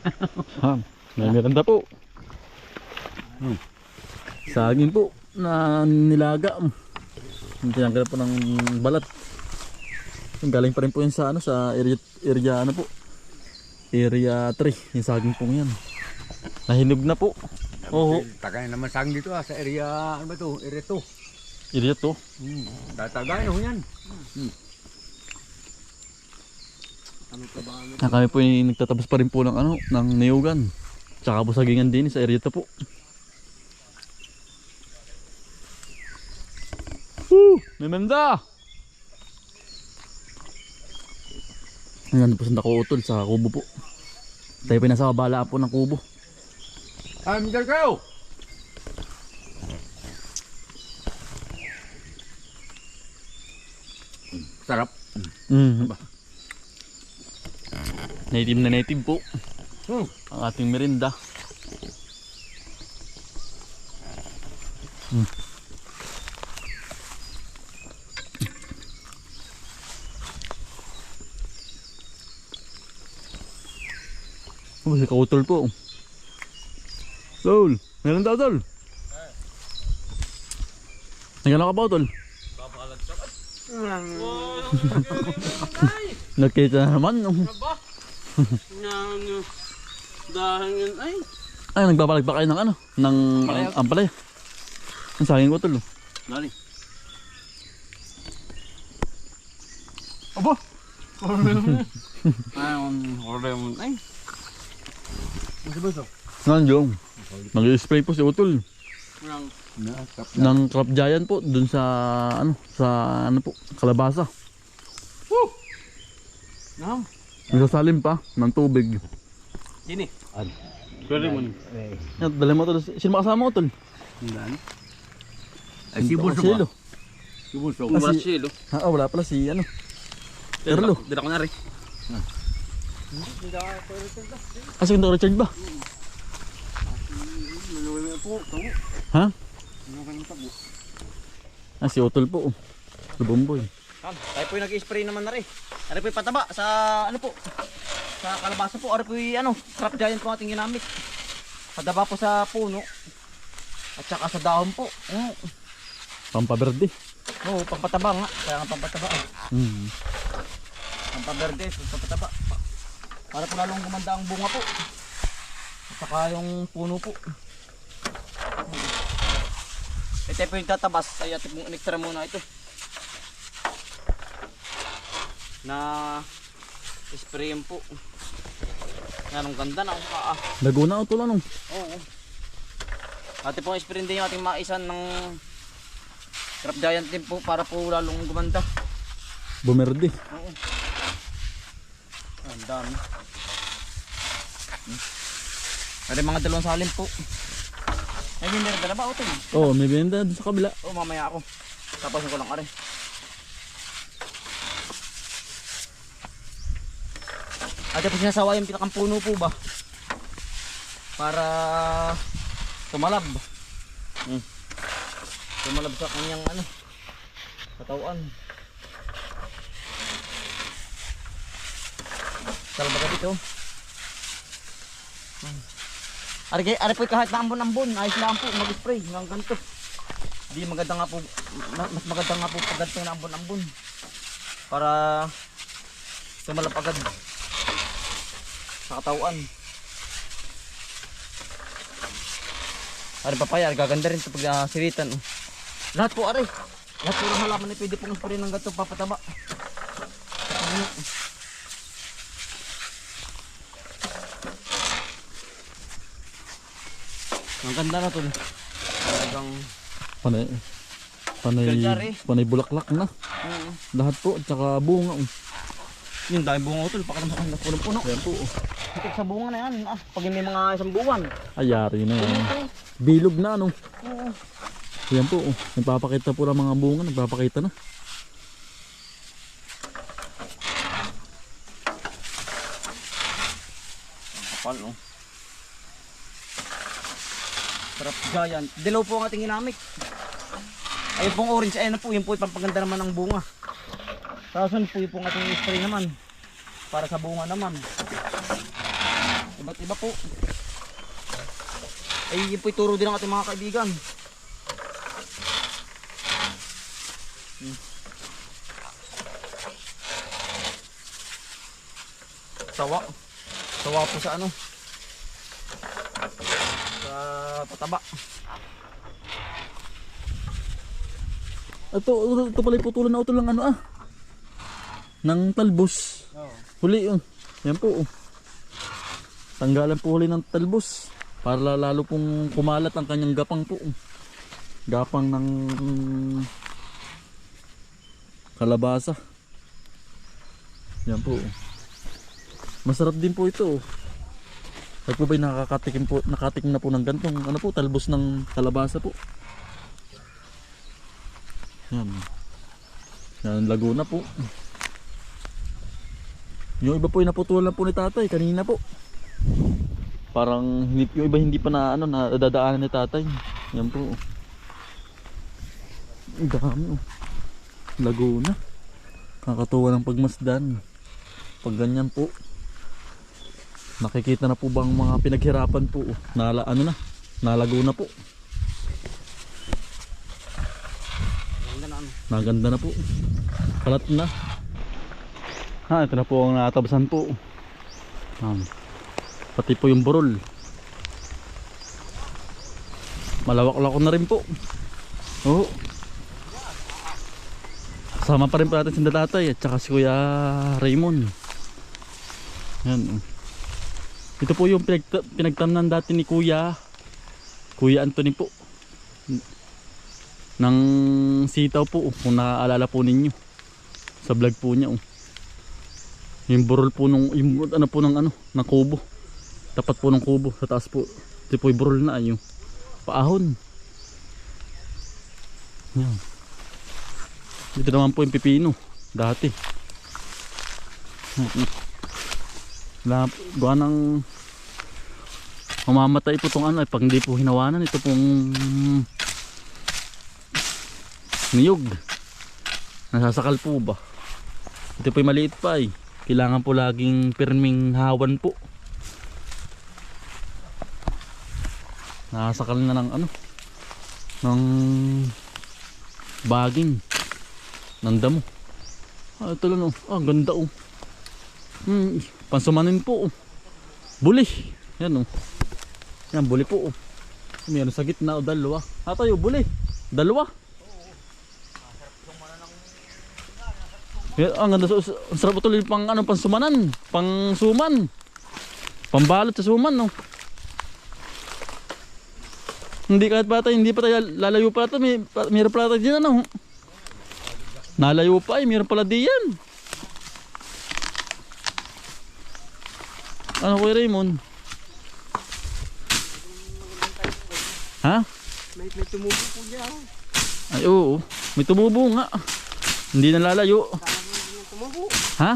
Ha, may merenda po. Saging po na nilaga. Tinanggal po ng balat. Galing pa rin po yun sa ano, sa area ano po. Area 3, yung saging pong yan. Nahinog na po. Oo. Tagay naman saging dito sa area, ano ba to? Area 2. Area 2. Tatagay ho yan. Kami po yung nagtatabas pa rin po ng ano, ng niyugan. Tsaka po sagingan din sa area 2 po. May menda! Ayan po sa nakuutol sa kubo po. Tayo po nasa kabalaan po ng kubo. Diyan kayo! Sarap. Native na native po. Ang ating merinda. Si kautol po. Tol, meron daw tol. Nagano ka ba tol? Nakita na naman. Dahil ay. Ay, nagbabalik ba kayo ng ano? Ng ampalaya. Ang saging ko tol. Dali. Aba! Ay, ay. Nandiyo. Nag-spray po si Utol Nang ng Crop Giant po dun sa ano po, kalabasa. Nam. Isasalim pa ng tubig. Dini. Pwede mo. Yan, dali mo tol. Sino makasama ko tol? Ay, si Buso Silo. ba? Si Buso. Ah, si- Silo. Wala pala si ano. Erlo. Dila ko na rin. Kasi kung Richard ba? Ha? Si Utol po. Lubomboy. Tayo po yung nag-spray naman na rin. Ari po yung pataba sa ano po. Sa kalabasa po. Ari po yung Crop Giant po ating ginamit. Pataba po sa puno. At saka sa dahon po. Pampaberde. Oo, pampataba nga. Kaya nga pampataba. Pampaberde, pampataba. Para po lalong gumanda ang bunga po. At saka yung puno po. Ito po yung tatabas. Ay atin mong inextra muna ito. Na sprayin po. Yan ang ganda na. Laguna Utol anong? Oo. Atin pong sprayin din yung ating maisan ng Crop Giant din po para po lalong gumanda. Bumerde. Oo. Ang dami. Ada mga dalawang salim po. Ay, may meron na ba? Utol. Oh, may benda doon sa kabila. Oo, mamaya ako. Tapasin ko lang ka rin. Ate po sinasawa yung pinakang puno po ba? Para tumalab. Tumalab sa kanyang katawan. Salba ka dito. Ari po kahit na ambon-ambon, ayos lang po mag-spray ng ganito. Di maganda nga po, mas maganda nga po pag ganito na ambon-ambon. Para tumalab agad sa katawan. Ari papaya, gaganda rin ito pag siritan. Lahat po ari. Lahat po ng halaman na pwede pong spray ng ganito papataba. Ang ganda na tol. Talagang Panay bulaklak na. Lahat po at saka bunga. yung dahil bunga tol, pakalaman na puno-puno. Yan po. Ito sa bunga na yan. Pag may mga isang buwan. Ayari na yan. Bilog na ano. Oo. Yan po. Nagpapakita po ng mga bunga. Nagpapakita na. Kapal no. Crop Giant. Dilaw po ang ating ginamit. Ayun pong orange. Ayun na po. Yun po yung pampaganda naman ng bunga. Tapos po yung pong ating spray naman. Para sa bunga naman. Iba't iba po. Ay, yun po ituro din ng ating mga kaibigan. Sawa. Sawa po sa ano. Sa pataba. Ito pala putulan na ito lang ano ng talbos. Huli yun. Yan po. Tanggalan po huli ng talbos. Para lalo pong kumalat ang kanyang gapang po. Gapang ng kalabasa. Yan po. Masarap din po ito. Ay po ba'y nakatikim na po ng gantong ano po, talbos ng kalabasa po. Yan. Yan, Laguna po. Yung iba po ay naputulan po ni tatay kanina po. Parang yung iba hindi pa na ano na dadaanan ni tatay. Yan po. Ang dami oh. Laguna. Kakatuwa ng pagmasdan. Pag ganyan po. Nakikita na po bang mga pinaghirapan po nalago na po. Naganda na po. Kalat na. Ito na po ang natabasan po. Pati po yung burol. Malawak-lawak na rin po. Oo. Kasama pa rin po natin si tatay at saka si Kuya Raymond. Yan. Ito po yung pinagtamnan dati ni Kuya Anthony po. Ng sitaw po kung naaalala po ninyo sa vlog po niya. Yung burol po nung ng kubo. Tapat po ng kubo sa taas po. Ito po yung burol na yung paahon. Yan. Dito naman po yung pipino dati. Gawa ng mamamatay po itong pag hindi po hinawanan. Ito pong niyog. Nasasakal po ba? Ito po yung maliit pa Kailangan po laging pirming hawan po. Nasakal na ng ng baging ng damo. Ito lang ang ganda pansumanin po buli. Yan yan buli po Meron sa gitna dalawa. Tayo buli. Dalawa. Ang ganda ang sarap ito pang pansumanan, pang suman. Pambalot sa suman Hindi kahit pa tayo, hindi pa tayo lalayo pa ito. Mayroon pala tayo dyan Nalayo pa mayroon pala diyan. Ano Kuya Raymond? Ha? May tumubo po dyan. Ay oo, may tumubo nga. Hindi na lalayo. Tumubo. Ha?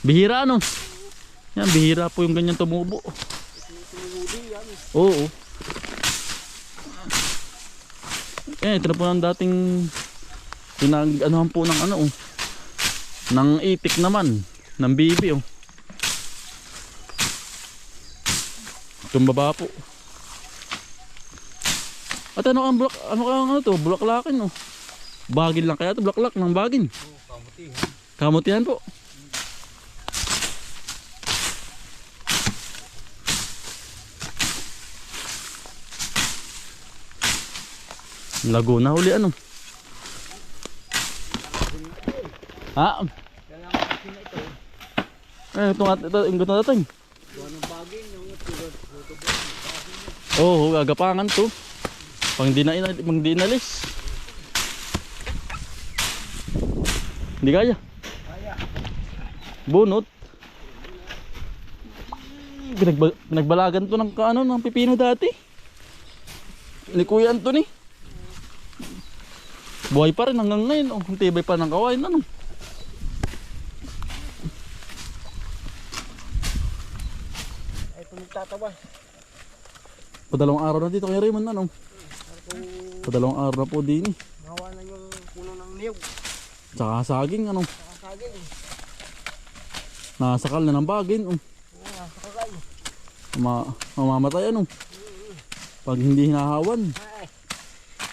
Bihira Yan, bihira po yung ganyan tumubo. Oo. Ito na po ng dating pinag-anuhan po ng ng itik naman ng bibi Itong baba po. At bulaklakin Bagin lang kaya ito, bulaklak ng bagin. Kamutihan po. Laguna huli Ha? Ito yung gusto natin. Oo, gagapangan to. Pang di inalis. Hindi kaya. Bunot. Pinagbalagan to ng ng pipino dati. Ni Kuya Anthony. Buhay pa rin hanggang ngayon. Ang tibay pa ng kawain. Nagtatawa. Padalawang araw na dito kay Raymond Padalawang araw na po din Nahawa na yung puno ng niyog. Tsaka saging Saging. Nasakal na ng bagin Nasakal Mamamatay ano. Pag hindi hinahawan.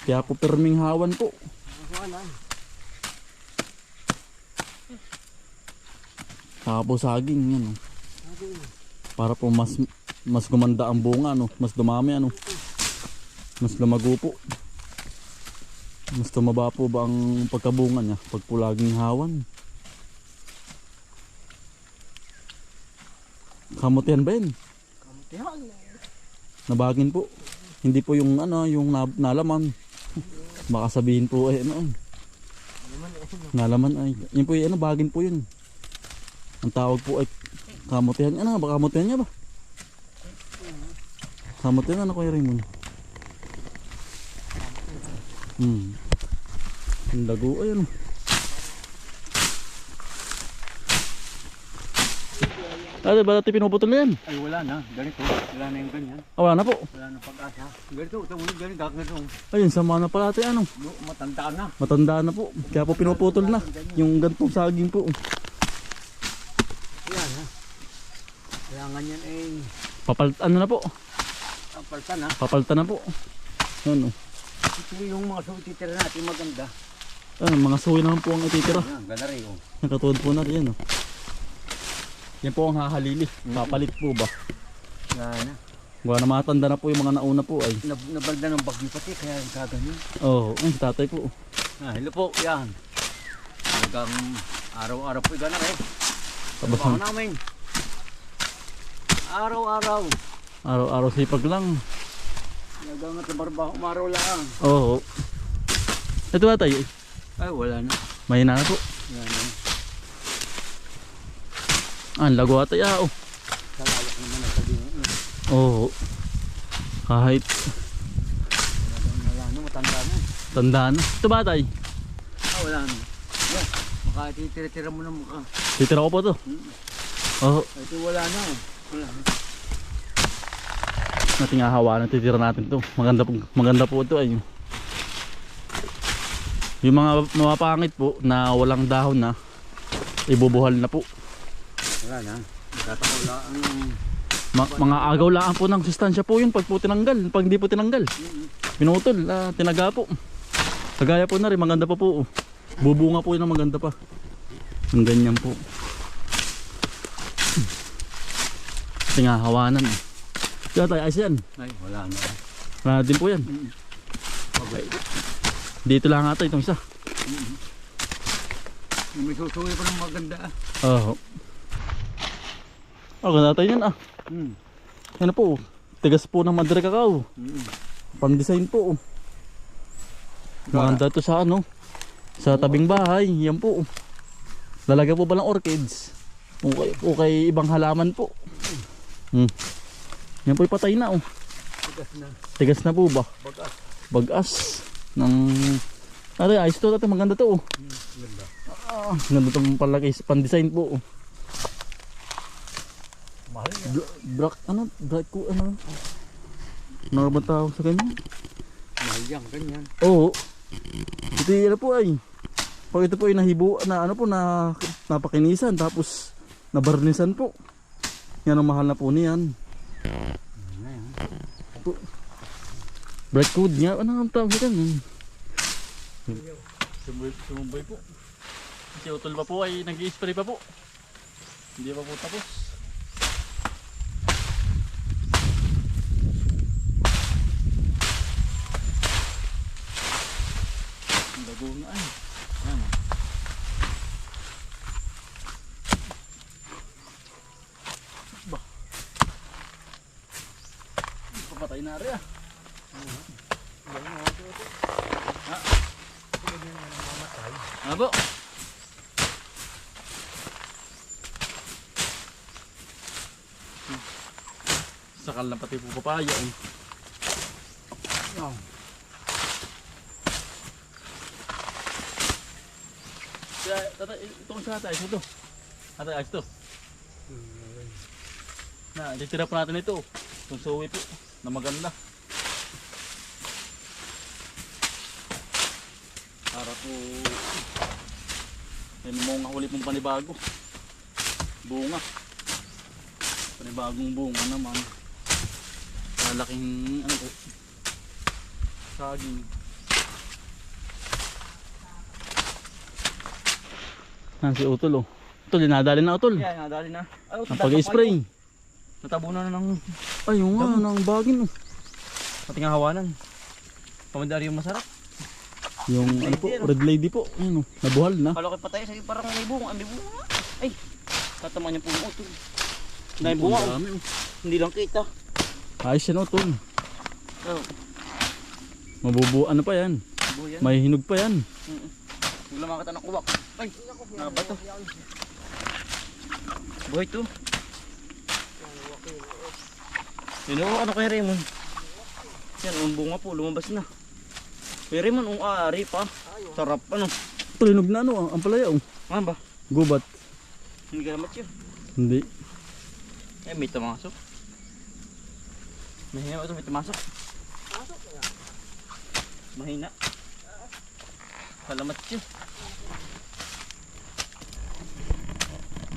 Kaya po perming hawan po. Saka po saging yan. Oh. Para po mas gumanda ang bunga ano, mas dumami ano. Mas lumago po. Mas tumaba po ba ang pagkabunga niya pag po laging hawan. Kamutihan ba yun? Kamutihan. Nabagin po. Hindi po yung ano, yung nalaman. Baka sabihin po ay ano. Nalaman ay. Yun po yung ano, bagin po yun. Ang tawag po ay kamutihan. Ano ba kamutihan niya ba? Kamutihan ano Kuya Raymond? Ang lago ay ano. Ano ba dati pinuputol na yan? Ay wala na, ganito. Wala na yung ganyan. Wala na po. Wala na pag-asa. Ganito, tawag ganito, ganito. Ayun, sama na pala ate ano. Matanda na. Matanda na po. Kaya po pinuputol na. Yung gantong saging po. Yan ha. Kailangan yan eh. Ano na po? Ang paltan ha. Papalta na po. Ano? Ito yung mga sutitira natin maganda. Ano, mga suwi naman po ang ititira. Yan, ganda rin oh. Nakatuod po na rin. Oh. Yan po ang hahalili. Papalit po ba? Yan ha. Gawa na matanda na po yung mga nauna po ay. Nabalda ng bagyo pati kaya yung kaganyan. Oo, si tatay po. Hello po, yan. Hanggang araw-araw po gana rin. Tapos Trabaho namin. Araw-araw. araw-araw sipag lang. Hanggang trabaho umaraw lang. Oo. Ito tatay. Ay wala na. Mahina na po. Yan na. Ang lago atay oh. Kalawak naman na sabi mo. Oo. Kahit Wala na, matanda na. tandaan. Ito ba tay? Wala na. Yan. Baka titira-tira mo ng mukha. Titira ko po to. Oo. Ito wala na. Wala na. Nating ahawa na titira natin to. Maganda po ito ay. Yung mga mapangit po na walang dahon na ibubuhal na po. Wala na. Tatakaw lang ang... Mga agaw lang po ng sustansya po yun pag po tinanggal. Pag hindi po tinanggal. Pinutol, tinaga po. Kagaya po na rin, maganda pa po. Bubunga po yun na maganda pa. Ang ganyan po. Tingahawanan. Kaya tayo, ayos yan. Ay, wala na. Wala din po yan. Okay. Dito lang ata itong isa. May susuwi pa ng maganda. Oo. Ganda tayo yan Yan po. Tigas po ng Madre Cacao. Pang-design po. Maganda ito sa ano. Sa tabing bahay. Yan po. Lalagyan po ba ng orchids? O kay ibang halaman po. Yan po patay na Tigas na. Tigas na po ba? Bagas. Bagas. Ayos to dati. Maganda to Ganda. Ganda itong palaki. Pan-design po. Mahal yan. Bright ko ano? Ano ba tawag sa ganyan? Mahal yan, ganyan. Oo. Ito yung po ay. Pag ito po ay nahibo na ano po na napakinisan tapos nabarnisan po. Yan ang mahal na po niyan. Bright code nga. Ano ang tawag sa ganyan? Sumumbay po. Si Utol pa po ay nag-i-spray pa po. Hindi pa po tapos. Lago na ay. Ayan. Bah. Papatay na rin Abo. Sakal na pati po papaya Tatay, itong sa tatay, ito. Tatay, ayos to. Titira po natin ito. Itong suwi po, na maganda. Para po, may mga huli pong panibago. Bunga. Panibagong bunga naman. Malaking ano po. Saging. Si Utol oh. Utol, dinadali na Utol. Yan, nadali na. Ay, Ang pag-spray. Natabunan na ng Ay, yung nga, ng bagin oh. pating hawanan. Pamadari yung masarap. Yung ano po, red lady po. Ayun oh, nabuhal na. Kalaki pa tayo, sige parang may bunga. May bunga. Ay, tataman niya po yung Utol. Dahil bunga oh. Dami, oh. Hindi lang kita. Ayos yan Utol. Oh, Mabubu, ano pa yan? buhay yan. May hinog pa yan. Huwag lang makita ng kuwak. Ay, nakabato. Buhay to. Yun o, ano kay Raymond? Yan, ang bunga po, lumabas na. Kay Raymond, ang ari pa. Sarap, ano? Utol, hinog na ano, ang palaya oh. Ano ba? Gubat. Hindi ka naman siya. Hindi. Eh, may tamasok. Mahina ba ito? May tamasok. Mahina. Salamat siya.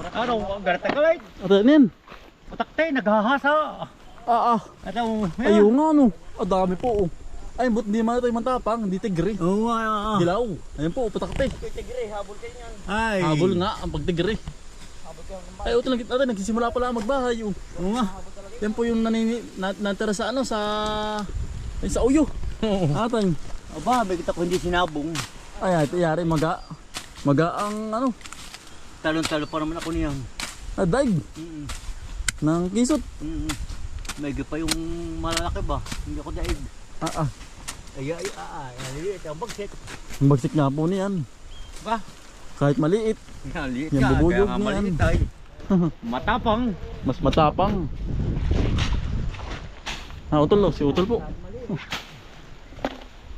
Ano, garta ka lang. Ate, ano yan? Patakte, naghahasa. Ano, Ayun nga ano. Dami po oh. Ay, but hindi man ito yung mantapang, hindi tigre. Oo nga. Dilaw. Ayun po, patakte. Tigre, habol kayo niyan. Ay. Habol nga ang pagtigre. Ay, ito lang natin, nagsisimula pala ang magbahay oh. Oo nga. Yan po yung natira sa ano, sa uyo. Atang. Aba, may kita ko hindi sinabong. Ay, ito yari, maga ang ano, Talon-talo pa naman ako niyan. daig ng kisot. May pa yung malalaki ba? Hindi ako daig. Ay, ang bagsit. Ang bagsik nga po niyan. Ba? Kahit maliit, Liit Yan, ka, bubuyog kaya nga niyan. maliit ay. Matapang. mas matapang. Utol oh, si Utol po.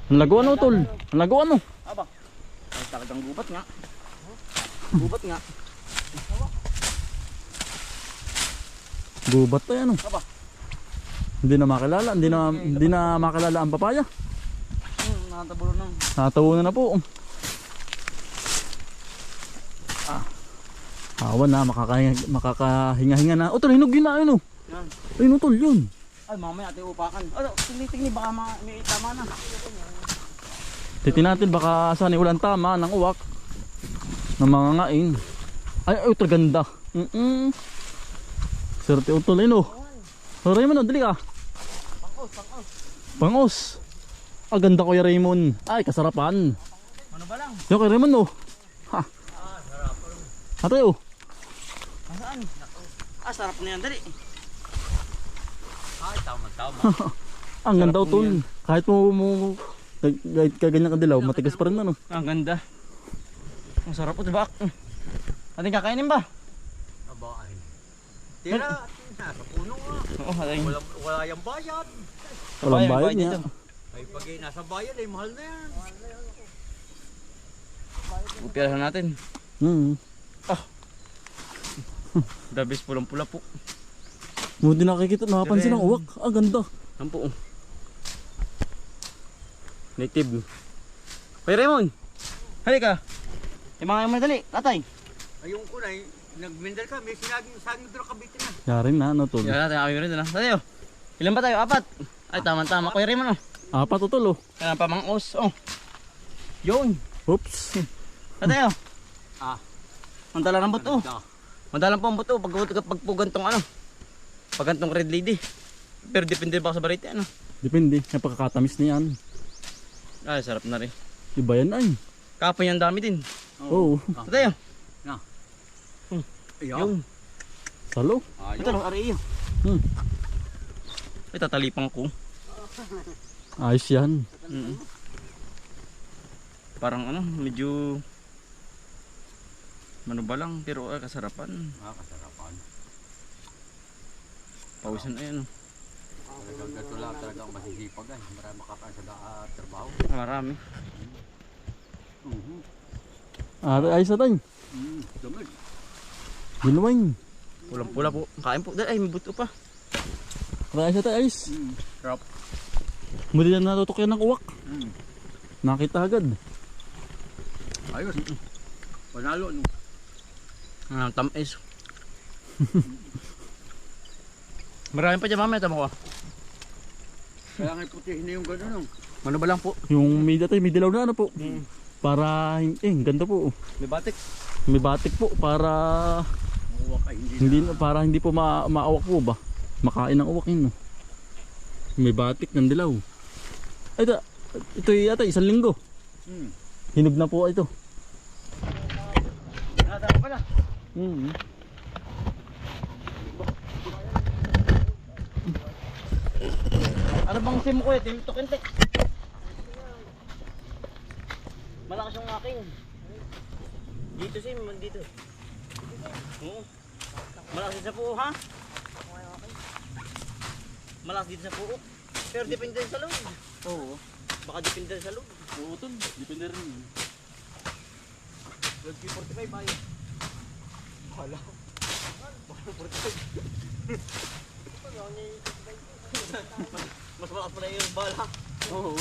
Ang laguan Utol. Ang laguan oh. Aba. Ay, talagang gubat nga. Gubat nga. Gubat pa yan oh. Aba. Hindi na makilala, hindi na makilala ang papaya. Nakatabulo ng. Natawanan na po. Awan na, makakahinga-hinga na. Utol, hinog yun na yun oh. Yan. Ayun Utol, yun. Ay, mamaya natin upakan. Ano, tingni baka may tama na. Titin natin baka saan ulan tama ng uwak ng mga ngain. Ay, Utol, ganda. Serte Utol yun oh. So Raymond, dali ka. Pangos. Ganda Kuya Raymond. Ay, kasarapan. Ano ba lang? Yung kay Raymond oh. Ha. Ate oh. Saan? Sarap na yan, dali. Ay, tama-tama. Ang ganda Utol. Kahit mo kahit kaganyan kadilaw, matigas pa rin ano. Ang ganda. Ang sarap po, diba? Ating kakainin ba? Aba ay. Tira, nasa puno nga. Oo, ating. Wala yung bayad. Walang bayad bayad niya. dito. Ay, pag nasa bayad ay mahal na yan. Upirahan natin. Dabis pulang-pula po. Mo din nakikita, nakapansin ang uwak. Ganda. Ang po. Native. Kuya Raymond. Halika. Yung mga yung madali. Tatay. Ayun ko na, nagmindal ka, may sinaging saging doon kabitin na. Yarin na ano Utol. Yan natin. Kami rin na. Tatay oh. Ilan ba tayo? 4. Ay, tama-tama. Kuya Raymond oh. 4 Utol oh. Kailangan pa mga os. Oh. Yun. Oops. Tatay oh. Ang dala ng buto. Ganda. Madalang po ang buto. Pag po gantong ano. Pag gantong red lady. Pero depende ba sa variety ano. Depende. Napakakatamis niyan. Ay, sarap na rin. Iba yan ay. Kapon yan dami din. Oo. Tatay oh. Ayan. Yung. Salo. Ito lang, ari iyo. Ay, tatalipang ko. Ayos yan. Parang ano, medyo ano ba lang, pero kasarapan. Kasarapan. Pawisan ay ano. Talagang gato lang, talagang masisipag ay. Marami makakaan sa trabaho. Marami. Ayos na tayo. Damag. Ginuwing. Pulang-pula po. Kain po. Ay, may buto pa. Ayos na tayo, ayos. Sarap. Muli na natutok yan ng uwak. Nakita agad. Ayos. Panalo no. Tamis. Marami pa dyan mamaya. Tama ko. Kaya nga putihin na yung gano'n. Ano ba lang po? Yung may dati, may dilaw na ano po. Para, ganda po. May batik. May batik po para Uwak ay hindi hindi para hindi po maawak po ba. Makain ng uwak yun. No? May batik ng dilaw. Ay, ito yata 1 linggo. Hinog na po ito. Nadaan pala. Ano bang sim ko eh? Tim Tukintik. Malakas yung aking. Dito sim, dito. Oo. Malakas din sa puo ha? Malakas din sa puo. Pero depende sa loob. Oo. Baka depende sa loob. Oo, tol. Depende rin. 45 ay. Wala. 45. Mas malakas pala yung bala. Oo.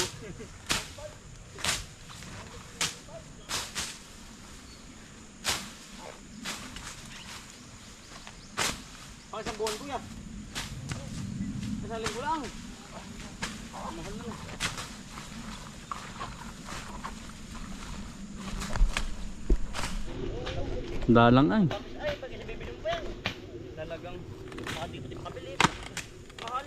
Pang isang buwan kuya. Isang linggo lang. Mahal na. Dalang ay. Ay, pag isa bibili mo pa yan. Talagang di pati makabili. Mahal.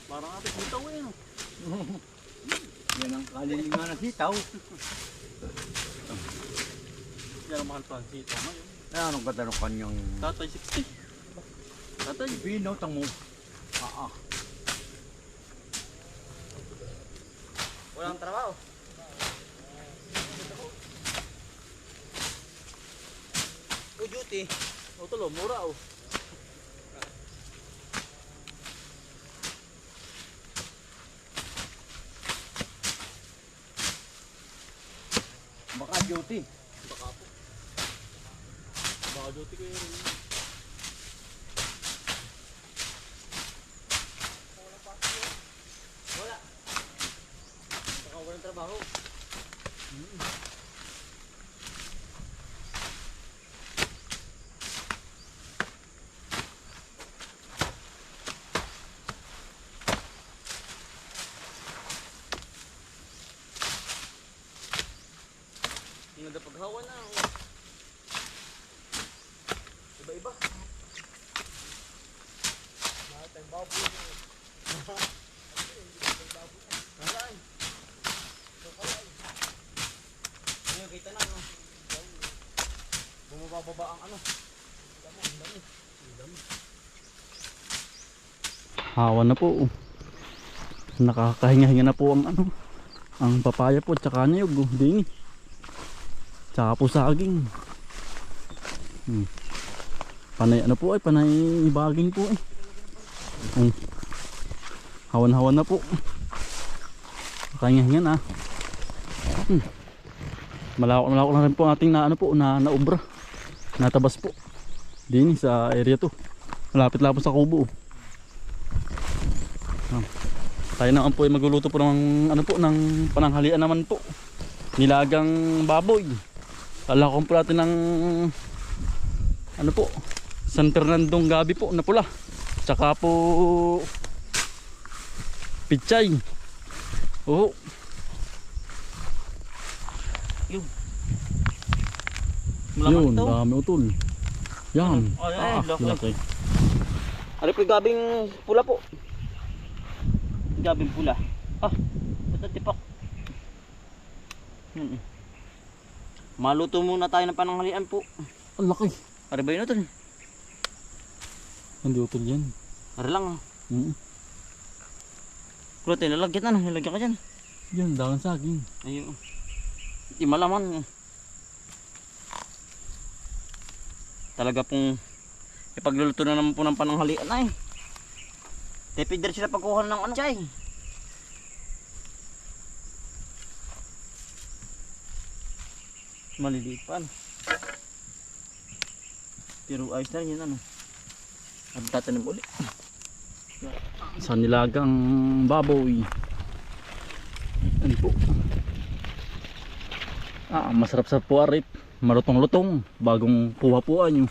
Parang ating bitaw eh. No? Yan ang kalilingan ng sitaw. Yan ang mahal pa ang sita ngayon. Anong katanong kanyang Tatay 60. Tatay. binaw mo? Walang trabaho. O duty. O tolo, mura oh. Baka duty. Baka po. Baka duty kayo rin. Wala. Baka walang trabaho. Yung paghawa na. Iba-iba. Lahat ang baboy. Nasaan? Ayun, kita na, no? Bumababa ang ano. Hawa na po. Nakakahinga-hinga na po ang ang papaya po tsaka niyog. Dingi. Tsaka po saging. Panay ano po ay panay baging po eh. Hawan-hawan na po. Kanya-hinga na. Malawak na rin po ating na ano po na obra. Natabas po. Dini sa area to. Malapit-lapit sa kubo. Tayo naman po ay magluluto po ng ano po ng pananghalian naman po. Nilagang baboy. Lalakon po natin ng ano po San Fernandong gabi po na pula. Tsaka po pichay. Oo. Yun, dami utol. Yan. Ay, laki. Laki. Ano po yung gabing pula po? Gabing pula. Ah, ba't natipak? Maluto muna tayo ng pananghalian po. Ang laki. Ari ba yun ito? Hindi utol yan. Ari lang. Kuro tayo, nalagyan na. Nalagyan ka dyan. Yan, dalang saging. Ayun. Di malaman. Talaga pong ipagluluto na naman po ng pananghalian ay. Tepider sila pagkuha ng ano chay. Maliliit pa ano. Pero ayos na rin yun ano. At tatanim ulit. Sa nilagang baboy. Ano po? Masarap sa puwarit. Malutong-lutong. Bagong kuha-puan yung.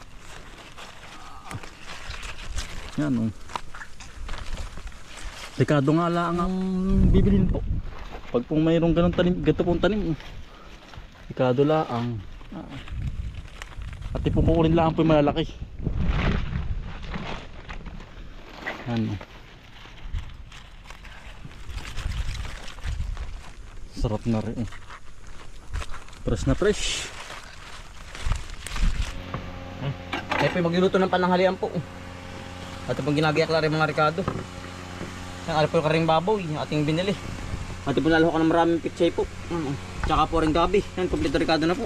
Yan, oh. Dekado nga lang ang bibilin po. Pag pong mayroong ganun tanim, ganito pong tanim. Dekado lang. At ipukukulin lang po yung malalaki. Yan. Sarap na rin. Fresh na fresh. Kaya po magluluto ng pananghalian po. At pong ginagayak lang rin mga Ricardo. Yung ano po yung karing baboy, yung ating binili. At po nalho ko ng maraming pichay po. Tsaka po rin gabi. Yan, kompleto Ricardo na po.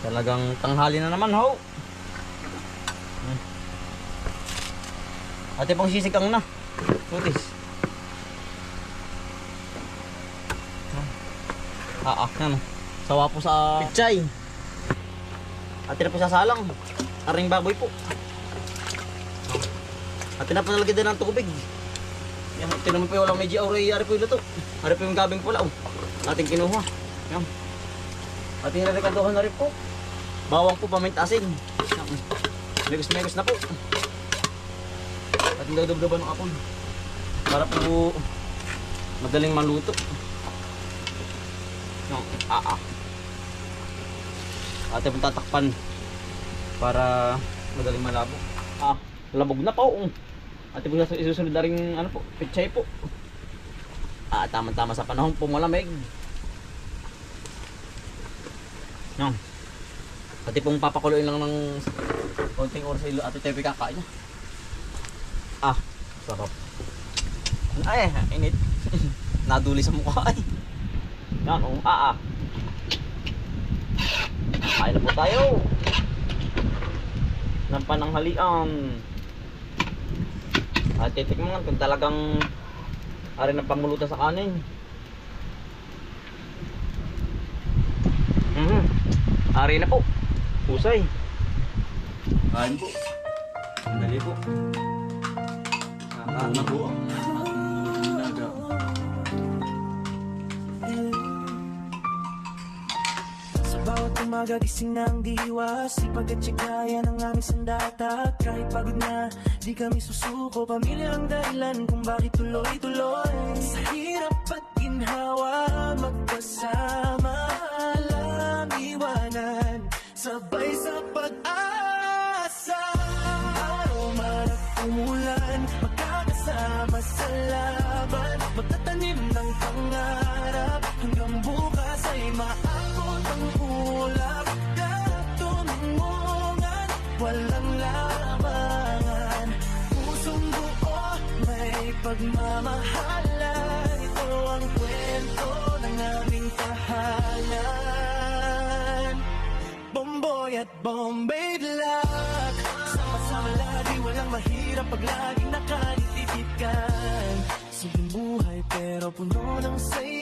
Talagang tanghali na naman ho. Ate pong sisikang na. Putis. Yan. Sawa po sa pichay. Ate na po sa salang. Aring baboy po. Ate na po nalagay din ng tubig. Yan, tinuman po yung walang medyo aura. Ari po yung luto. Ari po yung gabing pula. Ating kinuha. Yan. Ating nalikaduhan na rin po. Bawang po, paminta asin. Megos na po. At nagdabdaban ng apoy para po madaling maluto. Ate po tatakpan para madaling malabo. Labog na po. Ate po isusunod na rin ano po, pichay po. Tama-tama sa panahon po malamig. Ate pong papakuluin lang ng konting oras sa ilo. Ate tayo kakain niya. Sarap. Ay, init. Naduli sa mukha ay. Yan, kain na po tayo. Ng pananghalian. At titikman kung talagang ari ng pamulutan sa kanin. Ari na po. Pusay. Kain po. Dali po. Ano po ang nilaga. Sa bawat umaga gising ng diwa, sipag at tsigaya ng aming sandata. Kahit pagod na, di kami susuko. Pamilya ang dahilan kung bakit tuloy-tuloy. Sa hirap at ginhawa, magkasama, alam iwanan, sabay sa pag-asa. Araw man at umulan, magkakasama sa laban, magtatanim ng pangarap, hanggang bukas ay maabot ang ulap. Lahat tumungan, walang labangan, pusong buo, may pagmamahalan. Ito ang kwento ng aming tahanan. Bomboy at Bombay Black, sama-sama lagi, walang mahirap pag laging nakanititikan. Simpleng buhay pero puno ng saya.